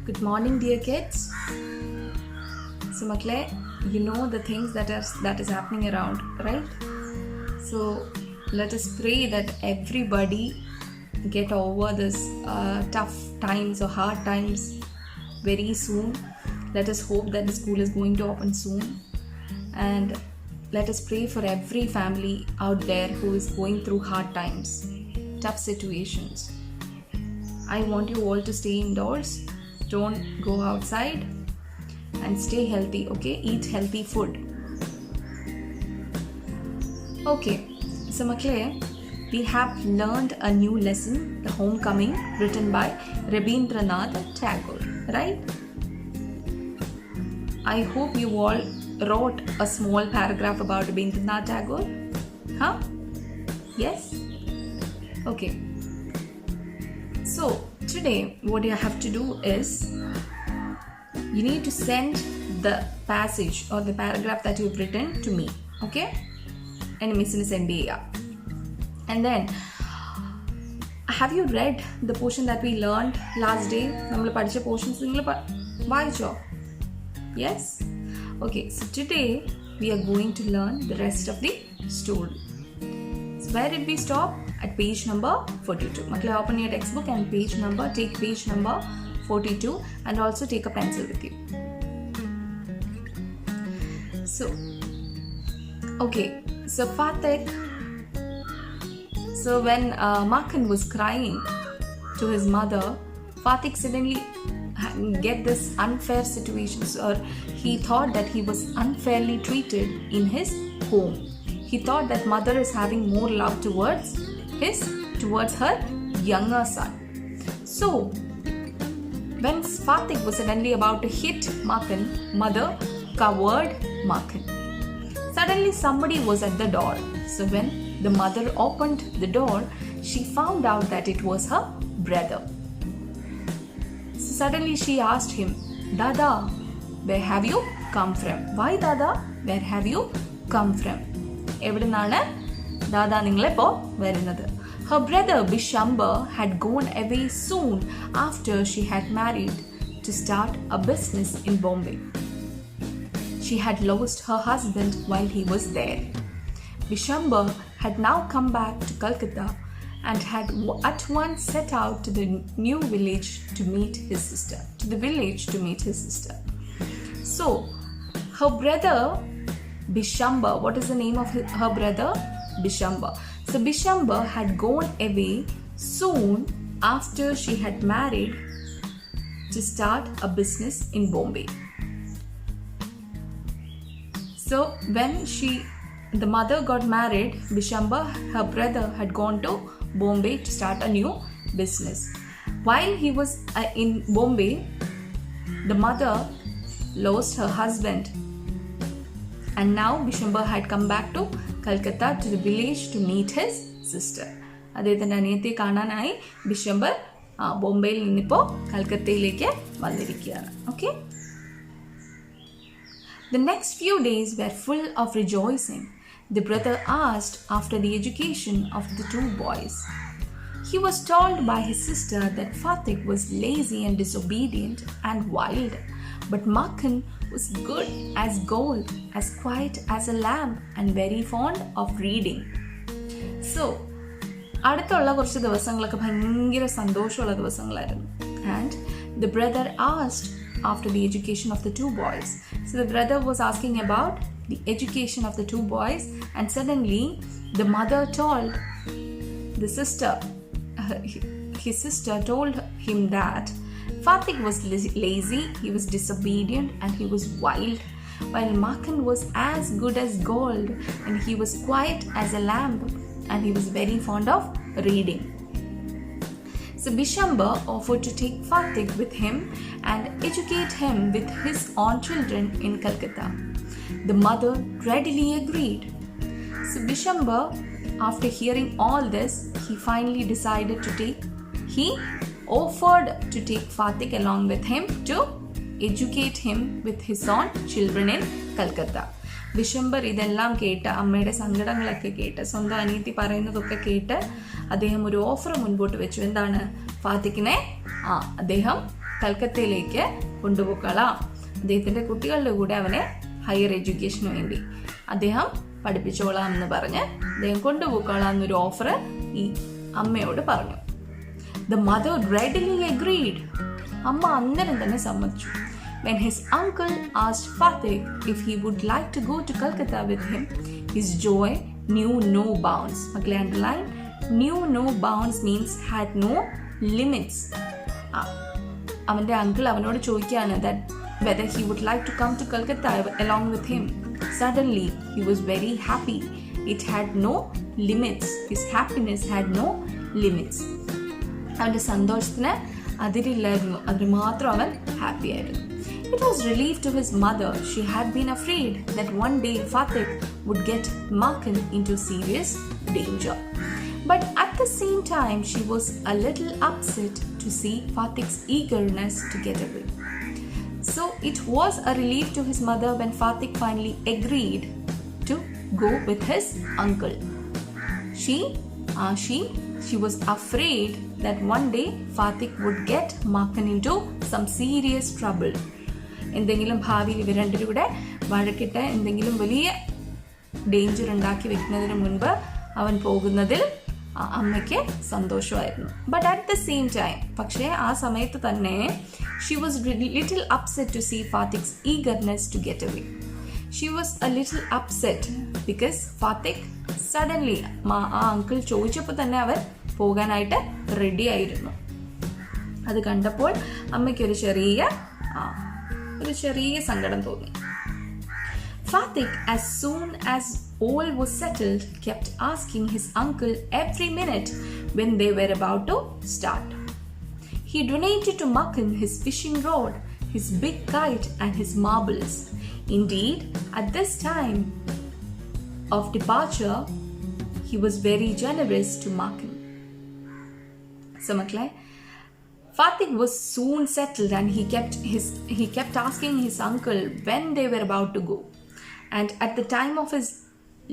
Good morning, dear kids. So, Makle, you know the things that is happening around, right? So, let us pray that everybody get over this tough times or hard times very soon. Let us hope that the school is going to open soon, and let us pray for every family out there who is going through hard times, tough situations. I want you all to stay indoors. Don't go outside and stay healthy, okay? Eat healthy food. Okay, so Makle, we have learned a new lesson, The Homecoming, written by Rabindranath Tagore, right? I hope you all wrote a small paragraph about Rabindranath Tagore. Huh? Yes? Okay. So, today what you have to do is you need to send the passage or the paragraph that you've written to me, okay? And Missini send it. And then, have you read the portion that we learned last day? We പഠിച്ച portions വായിച്ചോ? Yes? Okay, so today we are going to learn the rest of the story. So where did we stop? At page number 42. Makle, open your textbook and take page number 42 and also take a pencil with you. So, okay, so Fatik, so when Makan was crying to his mother, Fatik suddenly get this unfair situation, or he thought that he was unfairly treated in his home. He thought that mother is having more love towards her younger son. So, when Fatik was suddenly about to hit Makan, mother covered Makan. Suddenly somebody was at the door. So when the mother opened the door, she found out that it was her brother. So suddenly she asked him, Dada, where have you come from? Why Dada? Where have you come from? എവിടുന്നാണ് ദാദാ നിങ്ങളിപ്പോൾ വരുന്നത്? Her brother Bishamba had gone away soon after she had married to start a business in Bombay. She had lost her husband while he was there. Bishamba had now come back to Calcutta and had at once set out to the new village to meet his sister. So, her brother Bishamba, what is the name of her brother? Bishamba. So Bishamba had gone away soon after she had married to start a business in Bombay. So when the mother got married, Bishamba, her brother, had gone to Bombay to start a new business. While he was in Bombay, the mother lost her husband. And now Bishamba had come back to Calcutta to the village to meet his sister. അദ്ദേഹത്തിൻ്റെ അനിയത്തെ കാണാനായി ബിഷംബർ ബോംബെയിൽ നിന്നിപ്പോൾ കൽക്കത്തയിലേക്ക് വന്നിരിക്കുകയാണ്. Okay? The next few days were full of rejoicing. The brother asked after the education of the two boys. He was told by his sister that Fatik was lazy and disobedient and wild, but Makan was good as gold, as quiet as a lamb, and very fond of reading. So, അടുത്തുള്ള കുറച്ച് ദിവസങ്ങളൊക്കെ ഭയങ്കര സന്തോഷമുള്ള ദിവസങ്ങളായിരുന്നു. And the brother asked after the education of the two boys. So the brother was asking about the education of the two boys, and suddenly the mother told the sister, his sister told him that Fatik was lazy, he was disobedient, and he was wild, while Makan was as good as gold, and he was quiet as a lamb, and he was very fond of reading. So Bishamba offered to take Fatik with him and educate him with his own children in Calcutta. The mother readily agreed. So Bishamba, after hearing all this, he finally decided he offered to take Fatik along with him to educate him with his own children in Calcutta. Bishambar ഇതെല്ലാം കേട്ട്, അമ്മയുടെ സങ്കടങ്ങളൊക്കെ കേട്ട്, സ്വന്തം അനിയത്തി പറയുന്നതൊക്കെ കേട്ട് അദ്ദേഹം ഒരു ഓഫർ മുൻപോട്ട് വെച്ചു. എന്താണ്? ഫാത്തിക്കിനെ അദ്ദേഹം കൽക്കത്തയിലേക്ക് കൊണ്ടുപോയിക്കളാം, അദ്ദേഹത്തിൻ്റെ കുട്ടികളുടെ കൂടെ അവനെ ഹയർ എഡ്യൂക്കേഷന് വേണ്ടി അദ്ദേഹം പഠിപ്പിച്ചോളാം എന്ന് പറഞ്ഞ് അദ്ദേഹം കൊണ്ടുപോയിക്കോളാം എന്നൊരു ഓഫർ ഈ അമ്മയോട് പറഞ്ഞു. The mother readily agreed. അമ്മ അന്നേരം തന്നെ സമ്മതിച്ചു. When his uncle asked Fatih if he would like to go to Calcutta with him, his joy knew no bounds. മക്കളെ underline, knew no bounds means had no limits. അവൻ്റെ uncle അവനോട് ചോദിക്കുകയാണ് that whether he would like to come to Calcutta along with him. Suddenly he was very happy. It had no limits. His happiness had no limits. അവൻ്റെ സന്തോഷത്തിന് അതിരില്ലായിരുന്നു, അതിന് മാത്രം അവൻ happy ആയിരുന്നു. It was relief to his mother. She had been afraid that one day Fatih would get Makan into serious danger. But at the same time, she was a little upset to see Fatih's eagerness to get away. So it was a relief to his mother when Fatih finally agreed to go with his uncle. She was afraid that one day Fatih would get Makan into some serious trouble. എന്തെങ്കിലും ഭാവിയിൽ ഇവർ രണ്ടുപേരും കൂടെ വഴക്കിട്ട് എന്തെങ്കിലും വലിയ danger ഉണ്ടാക്കി വെക്കുന്നതിന് മുൻപ് അവൻ പോകുന്നതിൽ അമ്മയ്ക്ക് സന്തോഷമായിരുന്നു. But at the same time, പക്ഷേ ആ സമയത്ത് തന്നെ she was little upset to see ഫാത്തിഖ്സ് eagerness to get away. She was A little upset because ഫാത്തിഖ് suddenly ആ അങ്കിൾ ചോദിച്ചപ്പോൾ തന്നെ അവൻ പോകാനായിട്ട് റെഡി ആയിരുന്നു. അത് കണ്ടപ്പോൾ അമ്മയ്ക്കൊരു ചെറിയ സങ്കടം തോന്നി. Fatih, as soon as all was settled, kept asking his uncle every minute when they were about to start. He donated to Makan his fishing rod, his big kite and his marbles. Indeed, at this time of departure, he was very generous to Makan. So, Maklai, Fatih was soon settled and he kept asking his uncle when they were about to go. And at the time of his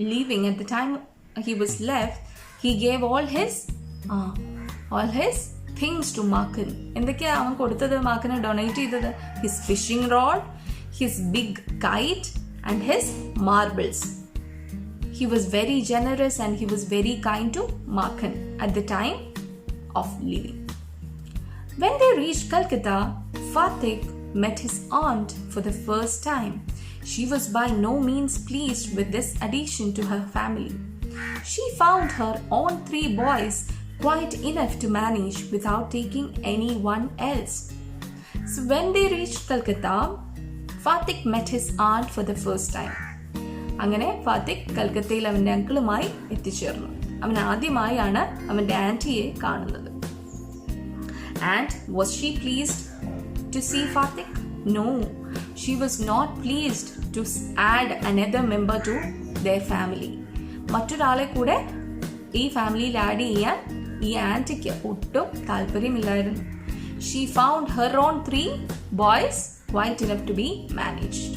leaving, at the time he was left, he gave all his things to Makan. എന്തൊക്കെയാ അവൻ കൊടുത്തത്? Maken donate ചെയ്തത് his fishing rod, his big kite and his marbles. He was very generous and he was very kind to Makan at the time of leaving. When they reached Calcutta, Fatih met his aunt for the first time. She was by no means pleased with this addition to her family. She found her own 3 boys quite enough to manage without taking anyone else. So when they reached Calcutta, Fatih met his aunt for the first time. അങ്ങനെ ഫാത്തിഖ് കൽക്കത്തയിൽ അവൻ്റെ അങ്കിളുമായി എത്തിച്ചേർന്നു. അവൻ ആദ്യമായാണ് അവൻ്റെ ആൻറ്റിയെ കാണുന്നത്. And was she pleased to see Fatih? No, she was not pleased to add another member to their family. മറ്റൊരാളെ കൂടെ ഈ ഫാമിലിയിൽ ആഡ് ചെയ്യാൻ ഈ ആൻറ്റിക്ക് ഒട്ടും താല്പര്യമില്ലായിരുന്നു. She found her own 3 boys quite enough to be managed.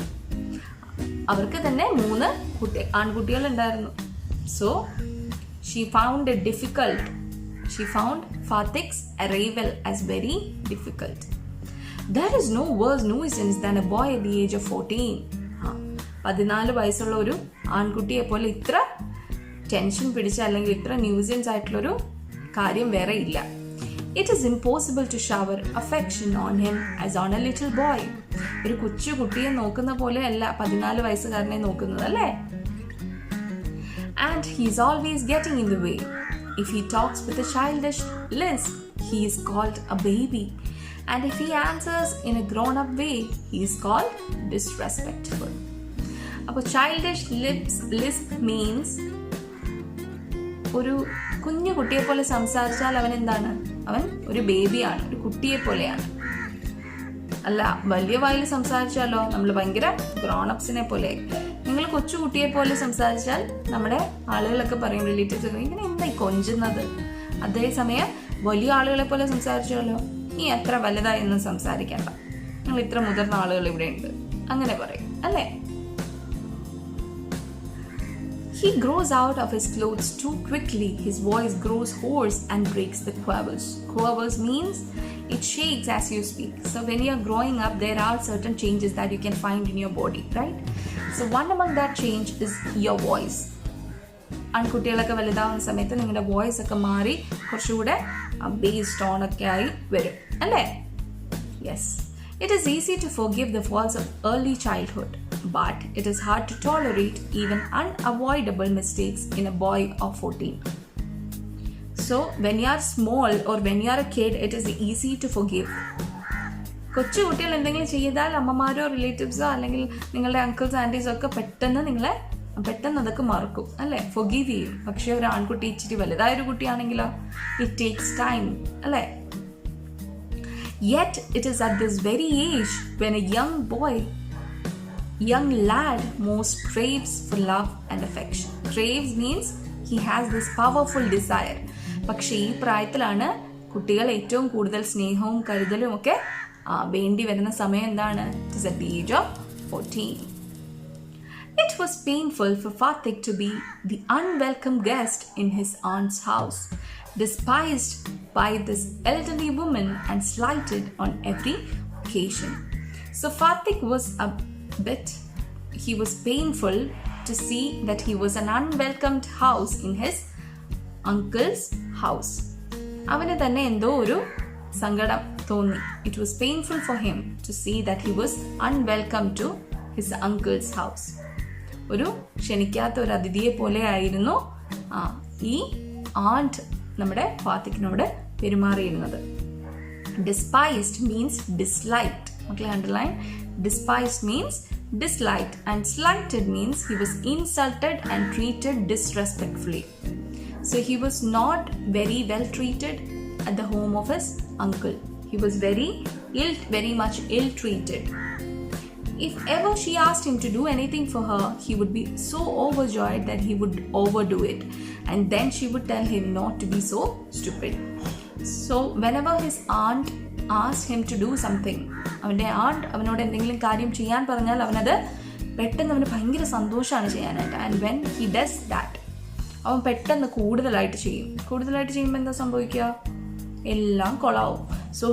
അവർക്ക് തന്നെ 3 ആൺകുട്ടികൾ ഉണ്ടായിരുന്നു. So she found Fatih's arrival as very difficult. There is no worse nuisance than a boy at the age of 14. 14 വയസ്സുള്ള ഒരു ആൺകുട്ടിയെ പോലെ ഇത്ര ടെൻഷൻ പിടിച്ച അല്ലെങ്കിൽ ഇത്ര ന്യൂസൻസ് ആയിട്ടുള്ളൊരു കാര്യം വേറെ ഇല്ല. It is impossible to shower affection on him as on a little boy. ഒരു കൊച്ചു കുട്ടിയെ നോക്കുന്ന പോലെ അല്ല 14 വയസ്സുകാരനെ നോക്കുന്നത്, അല്ലേ? And he is always getting in the way. If he talks with a childish lisp, he is called a baby. And if he answers in a grown-up way, he is called disrespectful. അപ്പോൾ childish lisp means ഒരു കുഞ്ഞു കുട്ടിയെ പോലെ സംസാരിച്ചാൽ അവൻ എന്താണ്? അവൻ ഒരു ബേബിയാണ്, ഒരു കുട്ടിയെ പോലെയാണ്. അല്ല, വലിയ വായിൽ സംസാരിച്ചാലോ നമ്മൾ ഭയങ്കര ഗ്രോണപ്സിനെ പോലെ. നിങ്ങൾ കൊച്ചുകുട്ടിയെ പോലെ സംസാരിച്ചാൽ നമ്മുടെ ആളുകളൊക്കെ പറയും, റിലേറ്റീവ്സ് ഒക്കെ, ഇങ്ങനെ എന്തായി കൊഞ്ചുന്നത്. അതേസമയം വലിയ ആളുകളെ പോലെ സംസാരിച്ചാലോ, നീ എത്ര വലുതായൊന്നും സംസാരിക്കണ്ട, നിങ്ങൾ ഇത്ര മുതിർന്ന ആളുകൾ ഇവിടെ ഉണ്ട്, അങ്ങനെ പറയും, അല്ലേ? He grows out of his clothes too quickly. His voice grows hoarse and breaks the quavers. Quavers means it shakes as you speak. So when you're growing up, there are certain changes that you can find in your body, right? So one among that change is your voice. ആൺകുട്ടികളൊക്കെ വലുതാവുന്ന സമയത്ത് നിങ്ങളുടെ voice ഒക്കെ മാറി കുറച്ചുകൂടെ base tone ഒക്കെ ആയി വരും അല്ലേ? Yes. It is easy to forgive the faults of early childhood, but it is hard to tolerate even unavoidable mistakes in a boy of 14. So, when you are small or when you are a kid, it is easy to forgive. കൊച്ചു കുട്ടികൾ എന്തെങ്കിലും ചെയ്താൽ അമ്മമാരോ റിലേറ്റീവ്സോ അല്ലെങ്കിൽ നിങ്ങളുടെ uncles ആൻറ്റീസോ ഒക്കെ പെട്ടെന്ന് അതൊക്കെ മറക്കും അല്ലേ, forgive ചെയ്യും. പക്ഷെ ഒരു ആൺകുട്ടി ഇച്ചിരി വലുതായൊരു കുട്ടിയാണെങ്കിലോ it takes time അല്ലേ? Yet it is at this very age when a young lad most craves for love and affection. Craves means he has this powerful desire. പക്ഷേ ഈ പ്രായത്തിലാണ് കുട്ടികൾ ഏറ്റവും കൂടുതൽ സ്നേഹവും കരുതലും ഒക്കെ വേണ്ടി വരുന്ന സമയം എന്താണ്? It is at the age of 14. It was painful for Fatik to be the unwelcome guest in his aunt's house, despised by this elderly woman and slighted on every occasion. So Fatik was he was painful to see that he was an unwelcomed house in his uncle's house. അവന് തന്നെ എന്തോ ഒരു സങ്കടം തോന്നി. It was painful for him to see that he was unwelcome to his uncle's house. ഒരു ക്ഷണിക്കാത്ത ഒരു അതിഥിയെ പോലെ ആയിരുന്നു ഈ ആണ്ട് നമ്മുടെ ഫാത്തിക്കിനോട് പെരുമാറിയിരുന്നത്. Despised means disliked. Okay, underline. Despised means disliked, and slighted means he was insulted and treated disrespectfully. So he was not very well treated at the home of his uncle. He was very much ill treated. If ever she asked him to do anything for her, he would be so overjoyed that he would overdo it, and then she would tell him not to be so stupid. So whenever his aunt asked him to do something, അവൻ്റെ aunt അവനോട് എന്തെങ്കിലും കാര്യം ചെയ്യാൻ പറഞ്ഞാൽ അവനത് പെട്ടെന്ന് അവന് ഭയങ്കര സന്തോഷമാണ് ചെയ്യാനായിട്ട്. And when he does that, അവൻ പെട്ടെന്ന് കൂടുതലായിട്ട് ചെയ്യുമ്പോൾ എന്താ സംഭവിക്കുക? എല്ലാം കൊളാവും. So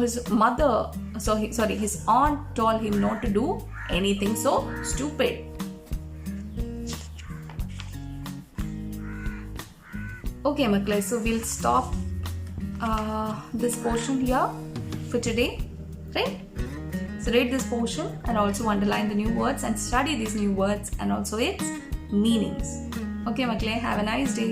his aunt told him not to do anything so stupid. Okay, Makle, so we'll stop this portion here for today, right? So read this portion and also underline the new words and study these new words and also its meanings. Okay, Makle, have a nice day.